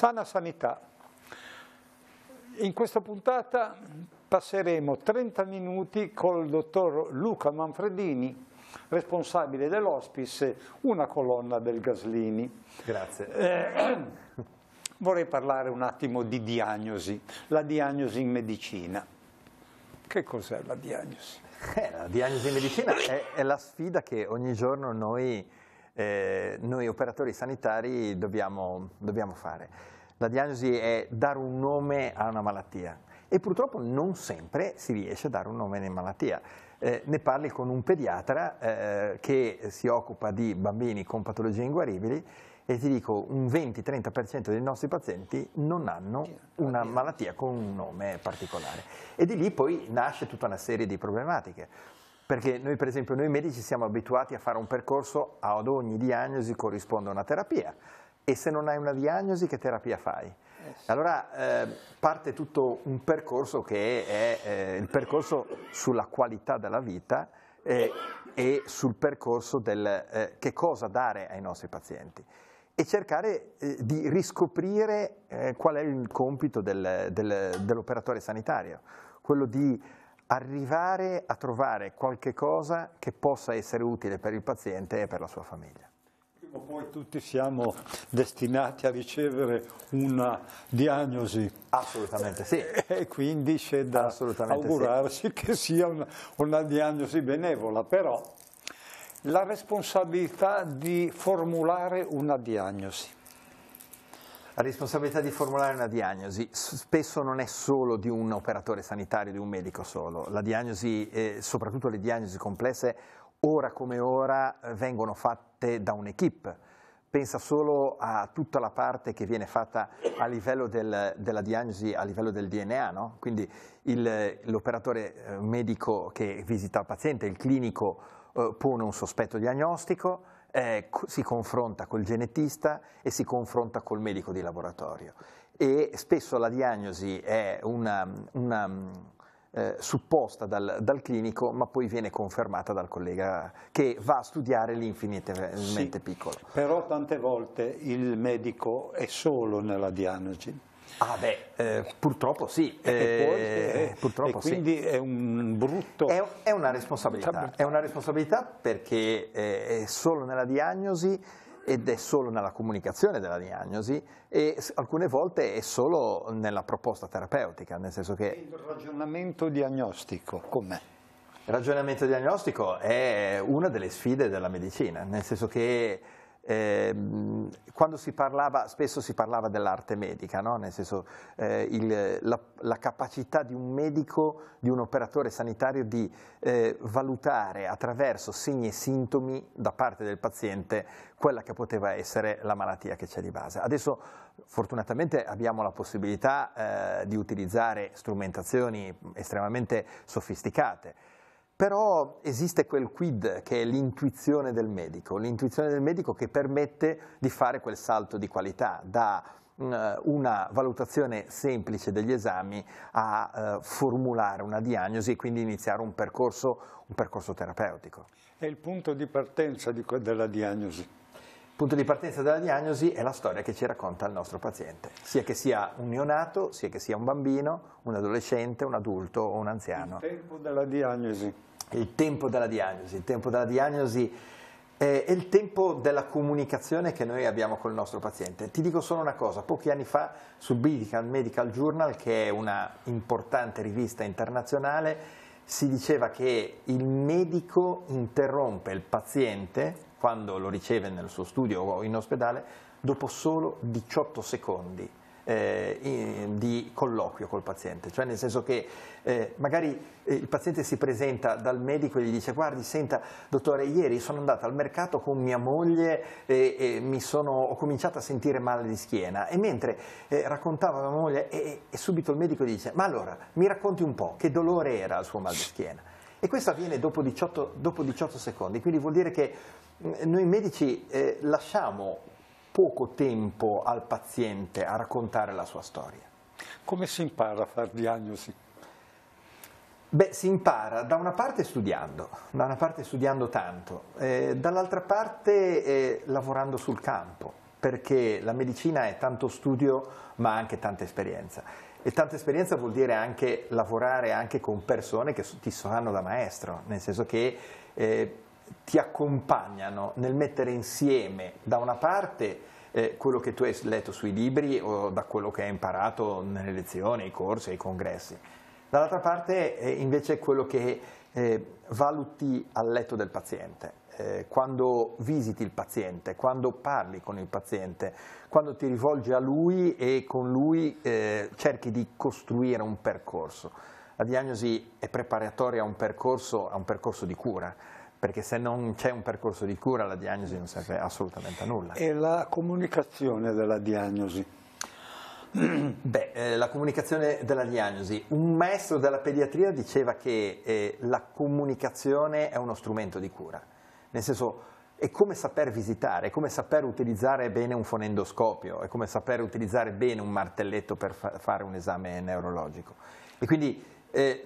Sana sanità. In questa puntata passeremo 30 minuti col dottor Luca Manfredini, responsabile dell'Hospice Una Colonna del Gaslini. Grazie. Vorrei parlare un attimo di diagnosi, la diagnosi in medicina. Che cos'è la diagnosi? La diagnosi in medicina è la sfida che ogni giorno noi operatori sanitari dobbiamo fare. La diagnosi è dare un nome a una malattia e purtroppo non sempre si riesce a dare un nome a una malattia. Ne parli con un pediatra che si occupa di bambini con patologie inguaribili e ti dico un 20-30% dei nostri pazienti non hanno una malattia con un nome particolare. E di lì poi nasce tutta una serie di problematiche. Perché noi, per esempio, noi medici siamo abituati a fare un percorso, ad ogni diagnosi corrisponde una terapia. E se non hai una diagnosi, che terapia fai? Allora parte tutto un percorso che è il percorso sulla qualità della vita e sul percorso del che cosa dare ai nostri pazienti. E cercare di riscoprire qual è il compito dell'operatore sanitario, quello di arrivare a trovare qualche cosa che possa essere utile per il paziente e per la sua famiglia. Prima o poi tutti siamo destinati a ricevere una diagnosi. Assolutamente sì. E quindi c'è da augurarsi che sia una diagnosi benevola, però la responsabilità di formulare una diagnosi. La responsabilità di formulare una diagnosi spesso non è solo di un operatore sanitario, di un medico solo. La diagnosi, soprattutto le diagnosi complesse, ora come ora vengono fatte da un'equipe. Pensa solo a tutta la parte che viene fatta a livello della diagnosi, a livello del DNA, no? Quindi l'operatore medico che visita il paziente, il clinico, pone un sospetto diagnostico, si confronta col genetista e si confronta col medico di laboratorio. E spesso la diagnosi è supposta dal clinico, ma poi viene confermata dal collega che va a studiare l'infinitamente piccolo. Però tante volte il medico è solo nella diagnosi. Ah beh, purtroppo sì. Purtroppo quindi sì. È un brutto... È una responsabilità perché è solo nella diagnosi ed è solo nella comunicazione della diagnosi e alcune volte è solo nella proposta terapeutica, nel senso che... Il ragionamento diagnostico com'è? Il ragionamento diagnostico è una delle sfide della medicina, nel senso che quando spesso si parlava dell'arte medica, no? Nel senso la capacità di un medico, di un operatore sanitario di valutare attraverso segni e sintomi da parte del paziente quella che poteva essere la malattia che c'è di base. Adesso fortunatamente abbiamo la possibilità di utilizzare strumentazioni estremamente sofisticate. Però esiste quel quid che è l'intuizione del medico che permette di fare quel salto di qualità da una valutazione semplice degli esami a formulare una diagnosi e quindi iniziare un percorso terapeutico. È il punto di partenza della diagnosi. Il punto di partenza della diagnosi è la storia che ci racconta il nostro paziente, sia che sia un neonato, sia che sia un bambino, un adolescente, un adulto o un anziano. Il tempo della diagnosi. Il tempo della diagnosi è il tempo della comunicazione che noi abbiamo con il nostro paziente. Ti dico solo una cosa, pochi anni fa sul British Medical Journal, che è una importante rivista internazionale, si diceva che il medico interrompe il paziente quando lo riceve nel suo studio o in ospedale dopo solo 18 secondi. Di colloquio col paziente, cioè nel senso che magari il paziente si presenta dal medico e gli dice: guardi, senta dottore, ieri sono andato al mercato con mia moglie e ho cominciato a sentire male di schiena, e mentre raccontava a mia moglie e subito il medico gli dice: ma allora mi racconti un po' che dolore era il suo mal di schiena. E questo avviene dopo 18 secondi, quindi vuol dire che noi medici lasciamo poco tempo al paziente a raccontare la sua storia. Come si impara a fare diagnosi? Beh, si impara da una parte studiando tanto, dall'altra parte lavorando sul campo. perché la medicina è tanto studio ma anche tanta esperienza. E tanta esperienza vuol dire anche lavorare anche con persone che ti fanno da maestro, nel senso che ti accompagnano nel mettere insieme da una parte quello che tu hai letto sui libri o da quello che hai imparato nelle lezioni, ai corsi, ai congressi. Dall'altra parte invece quello che valuti al letto del paziente. Quando visiti il paziente, quando parli con il paziente, quando ti rivolgi a lui e con lui cerchi di costruire un percorso. La diagnosi è preparatoria a un percorso di cura, perché se non c'è un percorso di cura la diagnosi non serve assolutamente a nulla. E la comunicazione della diagnosi? Beh, la comunicazione della diagnosi. Un maestro della pediatria diceva che la comunicazione è uno strumento di cura. Nel senso, è come saper visitare, è come saper utilizzare bene un fonendoscopio, è come saper utilizzare bene un martelletto per fare un esame neurologico. E quindi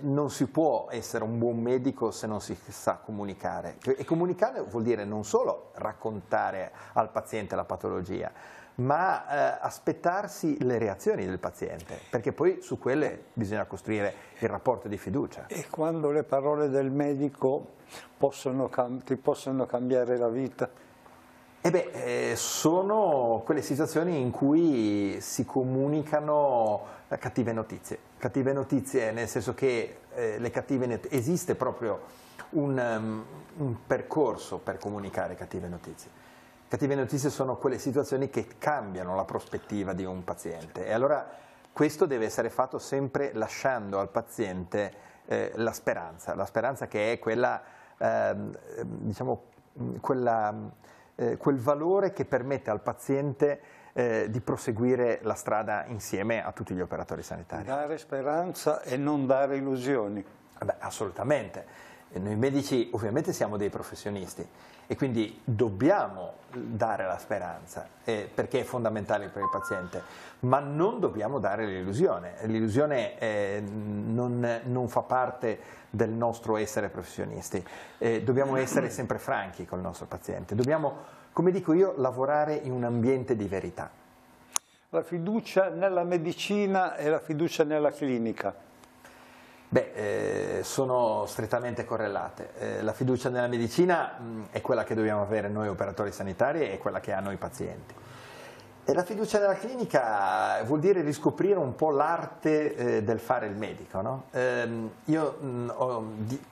non si può essere un buon medico se non si sa comunicare. E comunicare vuol dire non solo raccontare al paziente la patologia, ma aspettarsi le reazioni del paziente, perché poi su quelle bisogna costruire il rapporto di fiducia. E quando le parole del medico ti possono cambiare la vita? Sono quelle situazioni in cui si comunicano cattive notizie nel senso che esiste proprio un percorso per comunicare cattive notizie. Cattive notizie sono quelle situazioni che cambiano la prospettiva di un paziente e allora questo deve essere fatto sempre lasciando al paziente la speranza che è quella, diciamo, quel valore che permette al paziente di proseguire la strada insieme a tutti gli operatori sanitari. Dare speranza e non dare illusioni. Assolutamente. Noi medici ovviamente siamo dei professionisti e quindi dobbiamo dare la speranza perché è fondamentale per il paziente, ma non dobbiamo dare l'illusione. L'illusione non fa parte del nostro essere professionisti. Dobbiamo essere sempre franchi con il nostro paziente, dobbiamo, come dico io, lavorare in un ambiente di verità. La fiducia nella medicina e la fiducia nella clinica? Sono strettamente correlate. La fiducia nella medicina è quella che dobbiamo avere noi operatori sanitari e quella che hanno i pazienti. E la fiducia nella clinica vuol dire riscoprire un po' l'arte del fare il medico, no? Io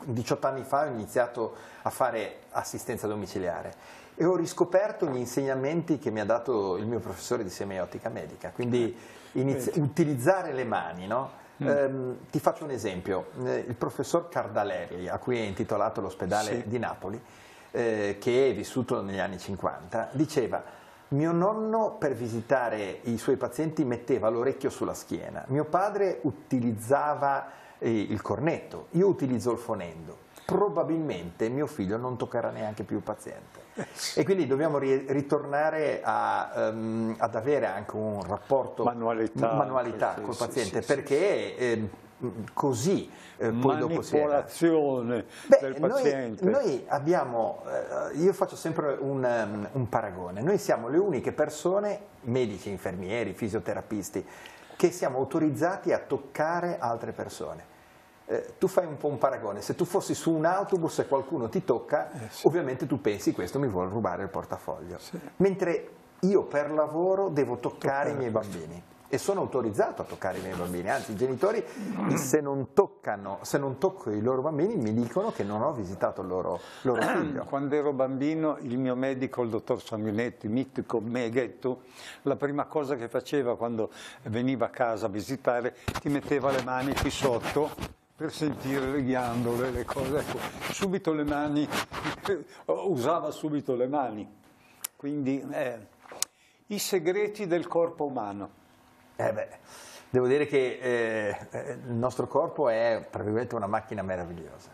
18 anni fa ho iniziato a fare assistenza domiciliare e ho riscoperto gli insegnamenti che mi ha dato il mio professore di semiotica medica, quindi utilizzare le mani, no? Ti faccio un esempio, il professor Cardaleri, a cui è intitolato l'ospedale di Napoli, che è vissuto negli anni 50, diceva: mio nonno per visitare i suoi pazienti metteva l'orecchio sulla schiena, mio padre utilizzava il cornetto, io utilizzo il fonendo, probabilmente mio figlio non toccherà neanche più il paziente. E quindi dobbiamo ritornare ad avere anche un rapporto manualità col paziente, perché così poi dopo si manipolazione del paziente. Noi abbiamo, io faccio sempre un paragone, noi siamo le uniche persone, medici, infermieri, fisioterapisti, che siamo autorizzati a toccare altre persone. Tu fai un po' un paragone, se tu fossi su un autobus e qualcuno ti tocca, ovviamente tu pensi: questo mi vuole rubare il portafoglio, mentre io per lavoro devo toccare i miei bambini e sono autorizzato a toccare i miei bambini, anzi i genitori se non tocco i loro bambini mi dicono che non ho visitato il loro figlio. Quando ero bambino il mio medico, il dottor Sanguinetti, mitico Meghetto, la prima cosa che faceva quando veniva a casa a visitare, ti metteva le mani qui sotto per sentire le ghiandole, le cose, ecco, subito le mani, usava subito le mani. Quindi i segreti del corpo umano. Devo dire che il nostro corpo è, tra virgolette, una macchina meravigliosa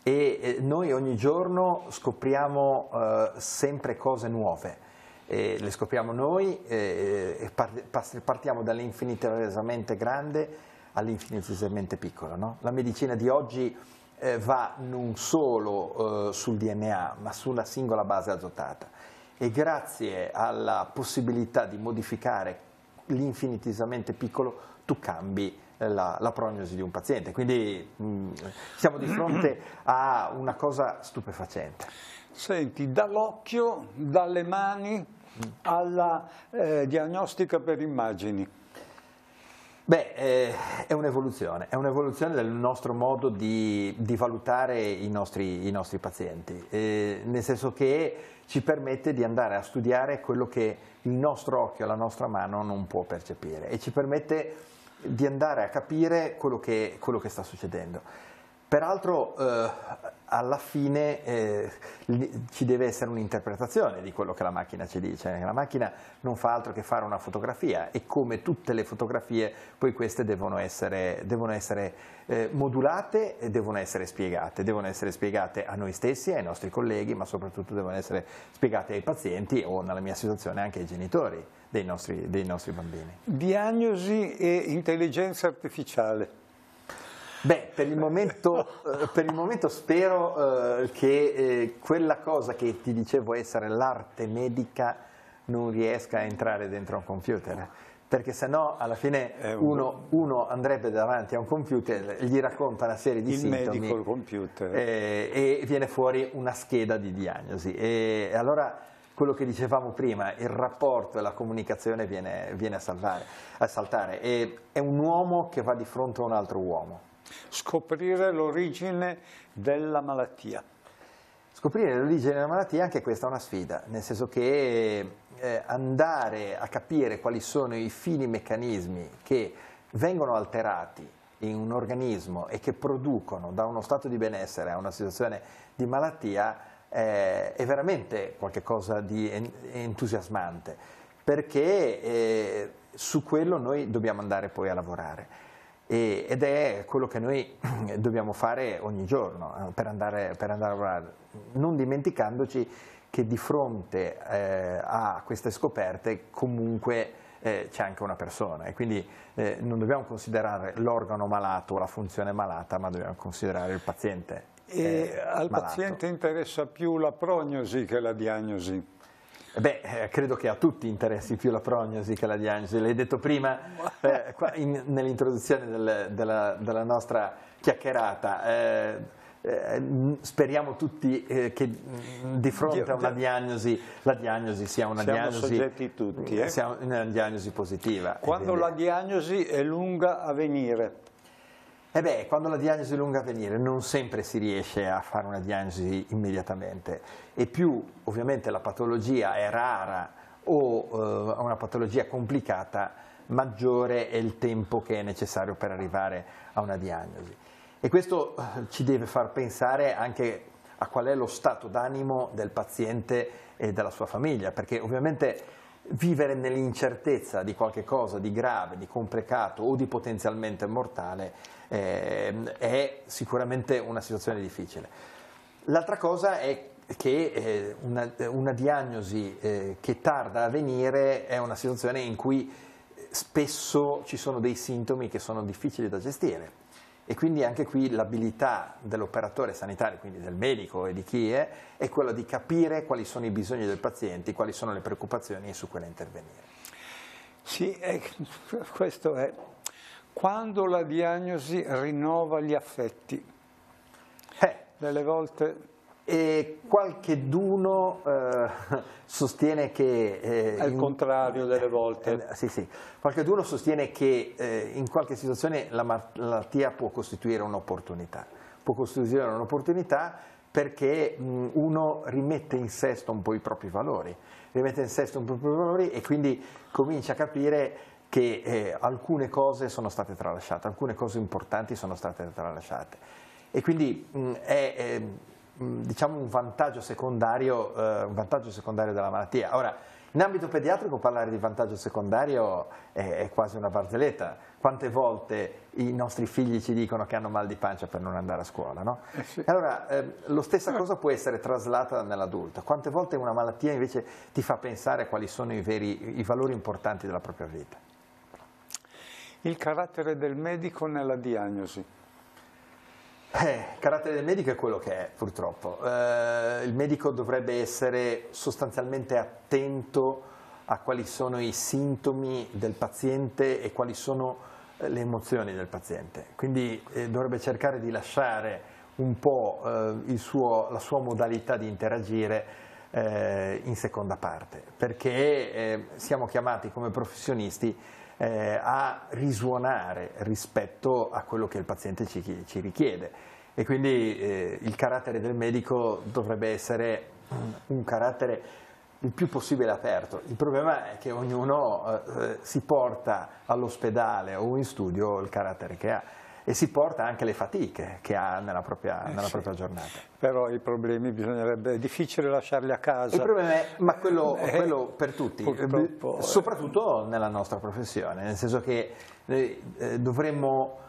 e noi ogni giorno scopriamo sempre cose nuove. Le scopriamo noi, partiamo dall'infinitesimamente grande all'infinitesimamente piccolo, no? La medicina di oggi va non solo sul DNA, ma sulla singola base azotata. e grazie alla possibilità di modificare l'infinitesimamente piccolo tu cambi la prognosi di un paziente. Quindi siamo di fronte a una cosa stupefacente. Senti, dall'occhio, dalle mani alla diagnostica per immagini. Beh, è un'evoluzione del nostro modo di valutare i nostri pazienti, nel senso che ci permette di andare a studiare quello che il nostro occhio, la nostra mano non può percepire e ci permette di andare a capire quello che sta succedendo. Peraltro alla fine ci deve essere un'interpretazione di quello che la macchina ci dice. La macchina non fa altro che fare una fotografia e come tutte le fotografie poi queste devono essere modulate e devono essere spiegate a noi stessi, ai nostri colleghi, ma soprattutto devono essere spiegate ai pazienti o nella mia situazione anche ai genitori dei nostri bambini. Diagnosi e intelligenza artificiale. Beh, per il momento spero che quella cosa che ti dicevo essere l'arte medica non riesca a entrare dentro un computer, perché sennò alla fine uno andrebbe davanti a un computer, gli racconta una serie di sintomi, il medico, il computer, e viene fuori una scheda di diagnosi. E allora quello che dicevamo prima, il rapporto e la comunicazione viene a saltare. E è un uomo che va di fronte a un altro uomo. Scoprire l'origine della malattia. Scoprire l'origine della malattia, anche questa è una sfida, nel senso che andare a capire quali sono i fini meccanismi che vengono alterati in un organismo e che producono da uno stato di benessere a una situazione di malattia è veramente qualcosa di entusiasmante, perché su quello noi dobbiamo andare poi a lavorare. Ed è quello che noi dobbiamo fare ogni giorno per andare a lavorare, non dimenticandoci che di fronte a queste scoperte comunque c'è anche una persona e quindi non dobbiamo considerare l'organo malato o la funzione malata, ma dobbiamo considerare il paziente al malato. Paziente interessa più la prognosi che la diagnosi. Beh, credo che a tutti interessi più la prognosi che la diagnosi. L'hai detto prima nell'introduzione della nostra chiacchierata. Speriamo tutti che di fronte a una diagnosi, la diagnosi sia una soggetti tutti, sia una diagnosi positiva. Quando la diagnosi è lunga a venire. Quando la diagnosi è lunga a venire non sempre si riesce a fare una diagnosi immediatamente e più ovviamente la patologia è rara o una patologia complicata, maggiore è il tempo che è necessario per arrivare a una diagnosi. E questo ci deve far pensare anche a qual è lo stato d'animo del paziente e della sua famiglia, perché ovviamente vivere nell'incertezza di qualche cosa di grave, di complicato o di potenzialmente mortale è sicuramente una situazione difficile. L'altra cosa è che una diagnosi che tarda a venire è una situazione in cui spesso ci sono dei sintomi che sono difficili da gestire e quindi anche qui l'abilità dell'operatore sanitario, quindi del medico e di chi è quella di capire quali sono i bisogni del paziente, quali sono le preoccupazioni e su quelle intervenire. Sì, questo è quando la diagnosi rinnova gli affetti. Delle volte... E qualcheduno sostiene che... È il contrario delle volte. Sì. Qualcheduno sostiene che in qualche situazione la malattia può costituire un'opportunità. Può costituire un'opportunità perché uno rimette in sesto un po' i propri valori. E quindi comincia a capire che alcune cose sono state tralasciate, alcune cose importanti sono state tralasciate. E quindi è diciamo un vantaggio secondario della malattia. Ora, in ambito pediatrico parlare di vantaggio secondario è quasi una barzelletta. Quante volte i nostri figli ci dicono che hanno mal di pancia per non andare a scuola, no? Sì. Allora, lo stessa cosa può essere traslata nell'adulto. Quante volte una malattia invece ti fa pensare quali sono i valori importanti della propria vita? Il carattere del medico nella diagnosi. Il carattere del medico è quello che è, purtroppo. Il medico dovrebbe essere sostanzialmente attento a quali sono i sintomi del paziente e quali sono le emozioni del paziente. Quindi dovrebbe cercare di lasciare un po' la sua modalità di interagire in seconda parte, perché siamo chiamati come professionisti a risuonare rispetto a quello che il paziente ci richiede, e quindi il carattere del medico dovrebbe essere un carattere il più possibile aperto. Il problema è che ognuno si porta all'ospedale o in studio il carattere che ha, e si porta anche le fatiche che ha nella propria giornata. Però i problemi è difficile lasciarli a casa. Il problema è, ma quello per tutti, purtroppo, soprattutto nella nostra professione, nel senso che dovremmo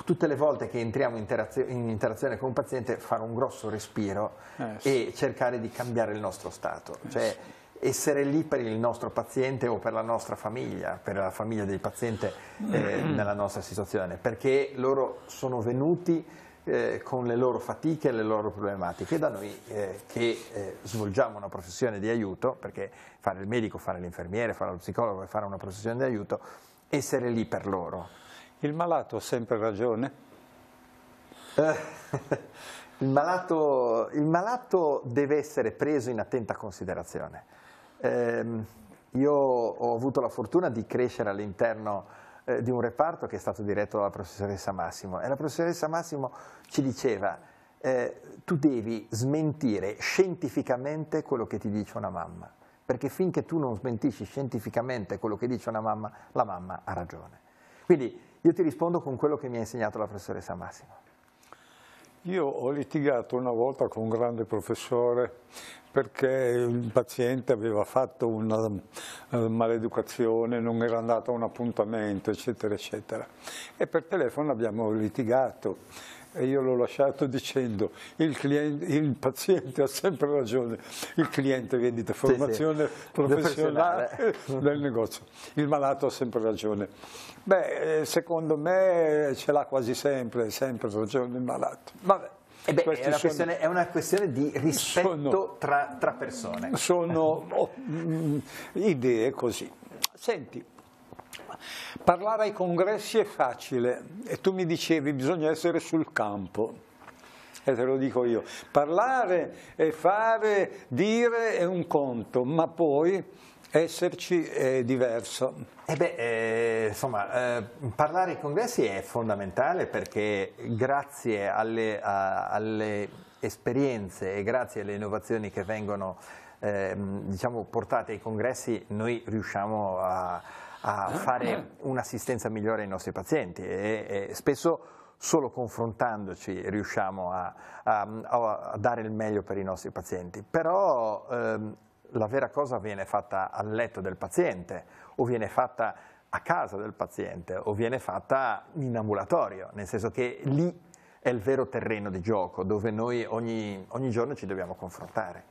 tutte le volte che entriamo in interazione con un paziente fare un grosso respiro e cercare di cambiare il nostro stato. Cioè, essere lì per il nostro paziente o per la nostra famiglia, per la famiglia del paziente nella nostra situazione, perché loro sono venuti con le loro fatiche e le loro problematiche da noi che svolgiamo una professione di aiuto, perché fare il medico, fare l'infermiere, fare lo psicologo e fare una professione di aiuto, essere lì per loro. Il malato ha sempre ragione? Il malato deve essere preso in attenta considerazione. Io ho avuto la fortuna di crescere all'interno di un reparto che è stato diretto dalla professoressa Massimo, e la professoressa Massimo ci diceva tu devi smentire scientificamente quello che ti dice una mamma, perché finché tu non smentisci scientificamente quello che dice una mamma, la mamma ha ragione. Quindi io ti rispondo con quello che mi ha insegnato la professoressa Massimo. Io ho litigato una volta con un grande professore perché il paziente aveva fatto una maleducazione, non era andato a un appuntamento, eccetera, eccetera. E per telefono abbiamo litigato e io l'ho lasciato dicendo il paziente ha sempre ragione, il cliente, vedi, di formazione professionale del negozio, il malato ha sempre ragione. Beh, secondo me ce l'ha quasi sempre ragione il malato. Vabbè. È una questione di rispetto tra persone. Sono idee così. Senti, parlare ai congressi è facile e tu mi dicevi bisogna essere sul campo. E te lo dico io. Parlare e fare, dire è un conto, ma poi esserci è diverso. Insomma, parlare ai congressi è fondamentale, perché grazie alle esperienze e grazie alle innovazioni che vengono diciamo, portate ai congressi, noi riusciamo a fare un'assistenza migliore ai nostri pazienti e spesso solo confrontandoci riusciamo a dare il meglio per i nostri pazienti. Però la vera cosa viene fatta al letto del paziente, o viene fatta a casa del paziente, o viene fatta in ambulatorio, nel senso che lì è il vero terreno di gioco dove noi ogni giorno ci dobbiamo confrontare.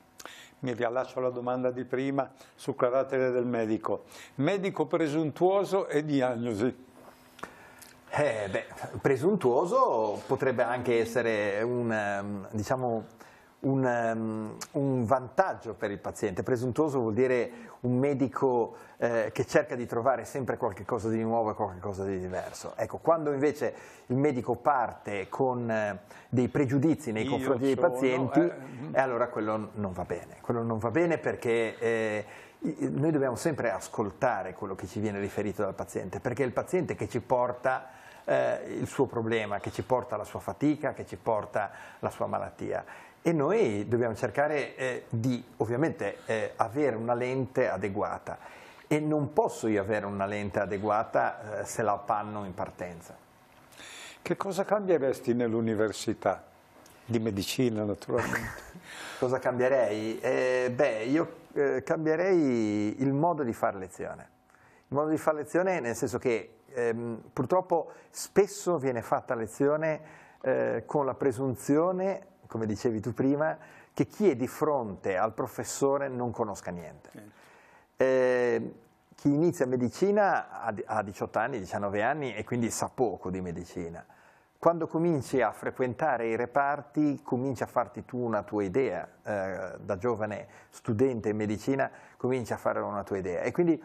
Mi riallaccio alla domanda di prima sul carattere del medico. Medico presuntuoso e diagnosi. Presuntuoso potrebbe anche essere diciamo, un vantaggio per il paziente. Presuntuoso vuol dire un medico che cerca di trovare sempre qualche cosa di nuovo e qualche cosa di diverso. Ecco, quando invece il medico parte con dei pregiudizi nei confronti dei pazienti, e allora quello non va bene. Quello non va bene perché noi dobbiamo sempre ascoltare quello che ci viene riferito dal paziente, perché è il paziente che ci porta il suo problema, che ci porta la sua fatica, che ci porta la sua malattia. E noi dobbiamo cercare di ovviamente avere una lente adeguata, e non posso io avere una lente adeguata se la appanno in partenza. Che cosa cambieresti nell'università? Di medicina, naturalmente. Cosa cambierei? Io cambierei il modo di fare lezione. Il modo di fare lezione nel senso che purtroppo spesso viene fatta lezione con la presunzione, come dicevi tu prima, che chi è di fronte al professore non conosca niente. Chi inizia medicina ha 18 anni, 19 anni e quindi sa poco di medicina. quando cominci a frequentare i reparti, cominci a farti tu una tua idea, da giovane studente in medicina, cominci a fare una tua idea. E quindi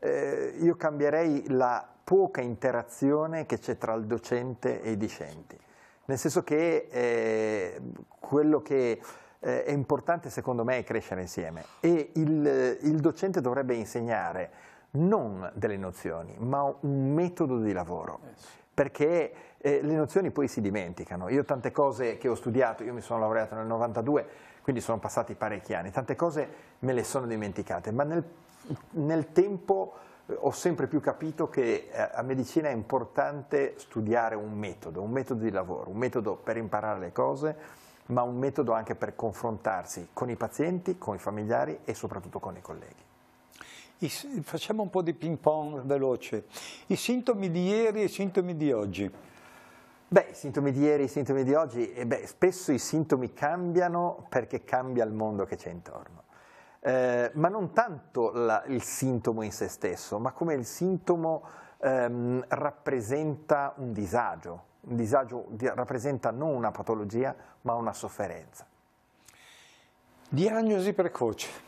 io cambierei la poca interazione che c'è tra il docente e i discenti. Nel senso che quello che è importante secondo me è crescere insieme e il docente dovrebbe insegnare non delle nozioni, ma un metodo di lavoro, perché le nozioni poi si dimenticano. Io tante cose che ho studiato, io mi sono laureato nel 92, quindi sono passati parecchi anni, tante cose me le sono dimenticate, ma nel tempo ho sempre più capito che a medicina è importante studiare un metodo di lavoro, un metodo per imparare le cose, ma un metodo anche per confrontarsi con i pazienti, con i familiari e soprattutto con i colleghi. Facciamo un po' di ping pong veloce. I sintomi di ieri e i sintomi di oggi. Beh, i sintomi di ieri e i sintomi di oggi, spesso i sintomi cambiano perché cambia il mondo che c'è intorno. Ma non tanto il sintomo in se stesso, ma come il sintomo rappresenta un disagio rappresenta non una patologia, ma una sofferenza. Diagnosi precoce.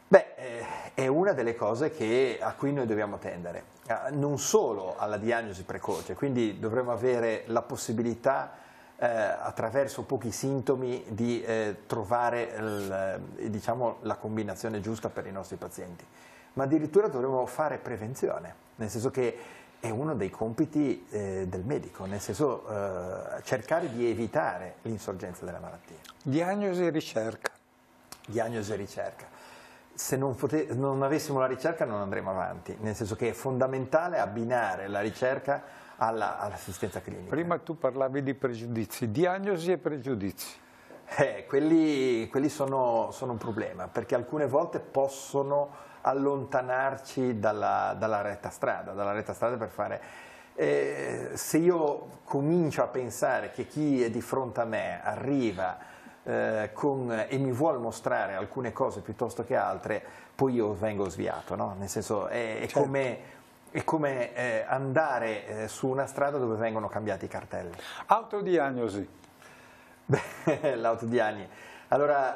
Beh, è una delle cose a cui noi dobbiamo tendere, non solo alla diagnosi precoce, quindi dovremo avere la possibilità attraverso pochi sintomi di trovare diciamo, la combinazione giusta per i nostri pazienti, ma addirittura dovremo fare prevenzione, nel senso che è uno dei compiti del medico, nel senso cercare di evitare l'insorgenza della malattia. Diagnosi e ricerca. Diagnosi e ricerca. Se non avessimo la ricerca non andremo avanti, nel senso che è fondamentale abbinare la ricerca all'assistenza clinica. Prima tu parlavi di pregiudizi, diagnosi e pregiudizi. Quelli sono un problema, perché alcune volte possono allontanarci dalla retta strada per fare... se io comincio a pensare che chi è di fronte a me arriva e mi vuole mostrare alcune cose piuttosto che altre, poi io vengo sviato, no? Nel senso è come andare su una strada dove vengono cambiati i cartelli. Autodiagnosi. L'autodiagnosi. Allora,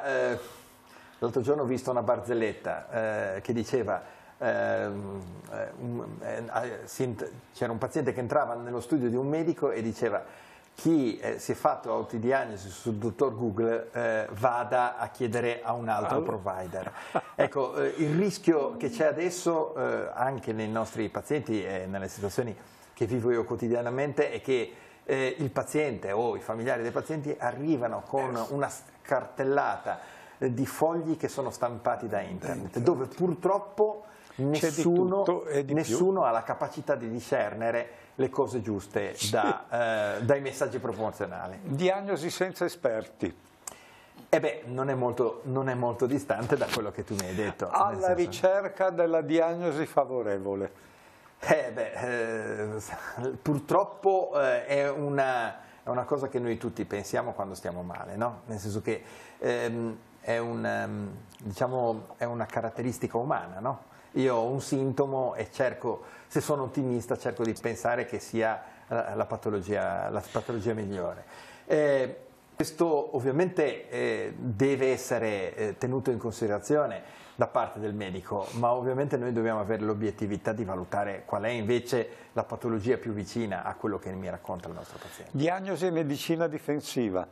l'altro giorno ho visto una barzelletta che diceva c'era un paziente che entrava nello studio di un medico e diceva: chi si è fatto autodiagnosi sul dottor Google vada a chiedere a un altro provider. Ecco, il rischio che c'è adesso anche nei nostri pazienti e nelle situazioni che vivo io quotidianamente è che il paziente o i familiari dei pazienti arrivano con una cartellata di fogli che sono stampati da internet, dove purtroppo nessuno ha la capacità di discernere le cose giuste dai messaggi promozionali. Diagnosi senza esperti. Non è molto distante da quello che tu mi hai detto. Alla ricerca della diagnosi favorevole. Purtroppo è una cosa che noi tutti pensiamo quando stiamo male, no? Nel senso che è una caratteristica umana, no? Io ho un sintomo e se sono ottimista, cerco di pensare che sia la patologia migliore. Questo ovviamente deve essere tenuto in considerazione da parte del medico, ma ovviamente noi dobbiamo avere l'obiettività di valutare qual è invece la patologia più vicina a quello che mi racconta il nostro paziente. Diagnosi e medicina difensiva.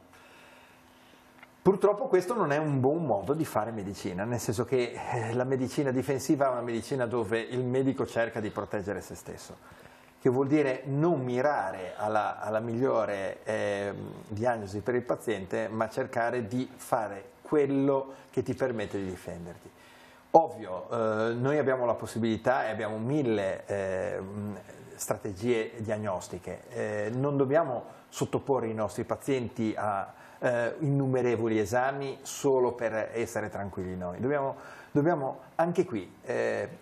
Purtroppo questo non è un buon modo di fare medicina, nel senso che la medicina difensiva è una medicina dove il medico cerca di proteggere se stesso, che vuol dire non mirare alla migliore diagnosi per il paziente, ma cercare di fare quello che ti permette di difenderti. Ovvio, noi abbiamo la possibilità e abbiamo 1000 strategie diagnostiche, non dobbiamo sottoporre i nostri pazienti a innumerevoli esami solo per essere tranquilli noi. Dobbiamo anche qui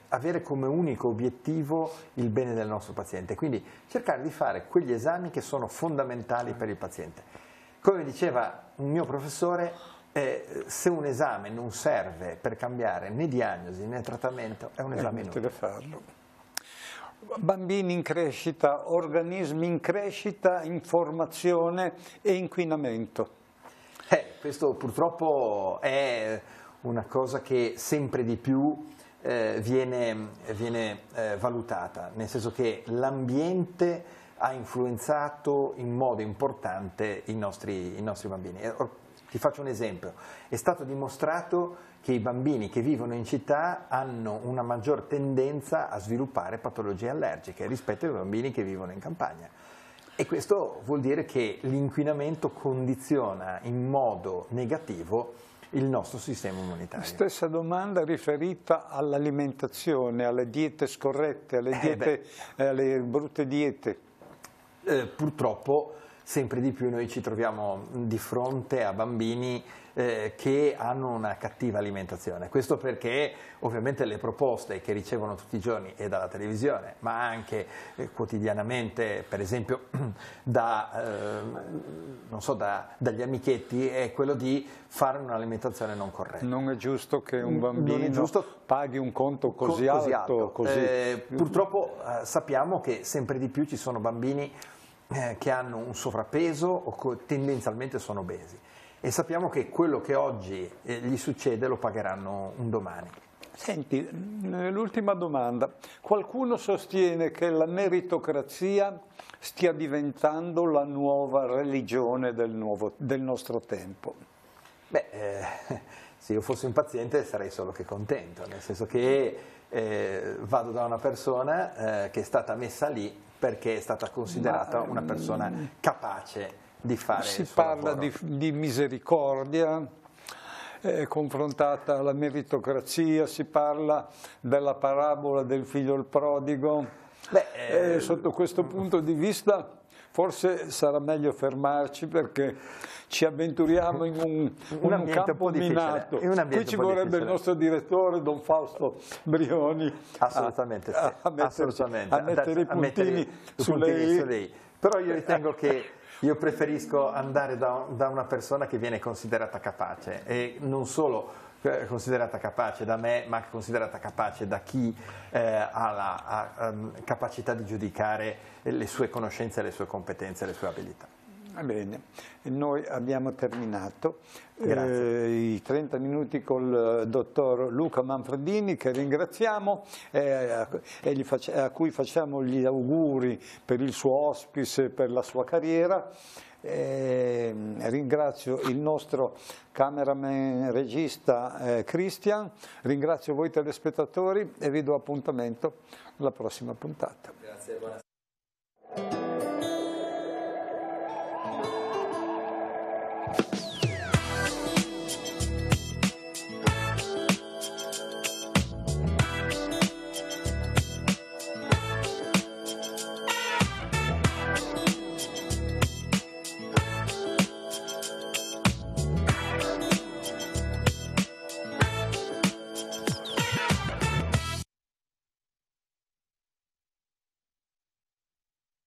avere come unico obiettivo il bene del nostro paziente, quindi cercare di fare quegli esami che sono fondamentali per il paziente. Come diceva un mio professore, se un esame non serve per cambiare né diagnosi né trattamento, è un esame inutile. Farlo. Bambini in crescita, organismi in crescita, informazione e inquinamento. Questo purtroppo è una cosa che sempre di più viene valutata, nel senso che l'ambiente ha influenzato in modo importante i nostri bambini. Ti faccio un esempio: è stato dimostrato che i bambini che vivono in città hanno una maggior tendenza a sviluppare patologie allergiche rispetto ai bambini che vivono in campagna. E questo vuol dire che l'inquinamento condiziona in modo negativo il nostro sistema immunitario. Stessa domanda riferita all'alimentazione, alle diete scorrette, alle brutte diete. Purtroppo sempre di più noi ci troviamo di fronte a bambini che hanno una cattiva alimentazione. Questo perché ovviamente le proposte che ricevono tutti i giorni e dalla televisione, ma anche quotidianamente, per esempio dagli amichetti, è quello di fare un'alimentazione non corretta. Non è giusto che un bambino paghi un conto così alto. Purtroppo sappiamo che sempre di più ci sono bambini che hanno un sovrappeso o tendenzialmente sono obesi, e sappiamo che quello che oggi gli succede lo pagheranno un domani. Senti, l'ultima domanda. Qualcuno sostiene che la meritocrazia stia diventando la nuova religione del nostro tempo. Se io fossi un paziente sarei solo che contento, nel senso che vado da una persona che è stata messa lì perché è stata considerata una persona capace di fare il suo parla lavoro. di misericordia confrontata alla meritocrazia, si parla della parabola del figlio il prodigo. Sotto questo punto di vista forse sarà meglio fermarci, perché ci avventuriamo in un campo minato. Qui ci vorrebbe il nostro direttore Don Fausto Brioni assolutamente a mettere i puntini sulle i. Però io ritengo che io preferisco andare da una persona che viene considerata capace, e non solo considerata capace da me, ma anche considerata capace da chi ha la capacità di giudicare le sue conoscenze, le sue competenze, le sue abilità. Va bene, noi abbiamo terminato i 30 minuti col dottor Luca Manfredini, che ringraziamo e a cui facciamo gli auguri per il suo hospice, per la sua carriera. Ringrazio il nostro cameraman regista Christian, ringrazio voi telespettatori e vi do appuntamento alla prossima puntata. Grazie, buonasera.